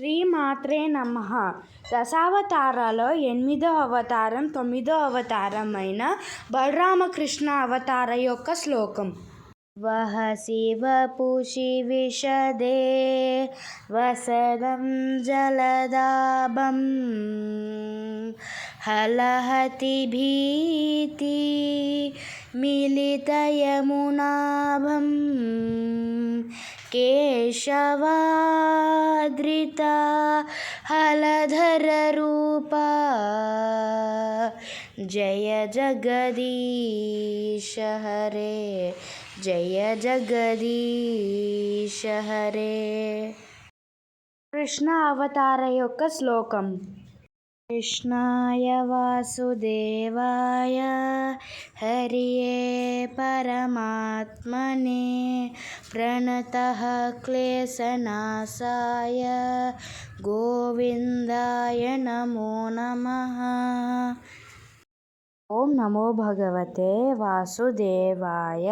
శ్రీమాత్రే నమః. దశావతారాల్లో 8వ అవతారం 9వ అవతారం అయిన బలరామకృష్ణ అవతార యొక్క శ్లోకం. వహసి వపుషి విశదే వసదం జలదాభం హలహతి భీతి మిలితయమునాభం కేశవాద్రిత హలధర రూపా జయ జగదీశ హరే జయ జగదీశ హరే. కృష్ణ అవతార యొక్క శ్లోకం. కృష్ణాయ వాసుదేవాయ హరియే పరమాత్మనే ప్రణతః క్లేశనాశాయ గోవిందాయ నమో నమః. ఓం నమో భగవతే వాసుదేవాయ.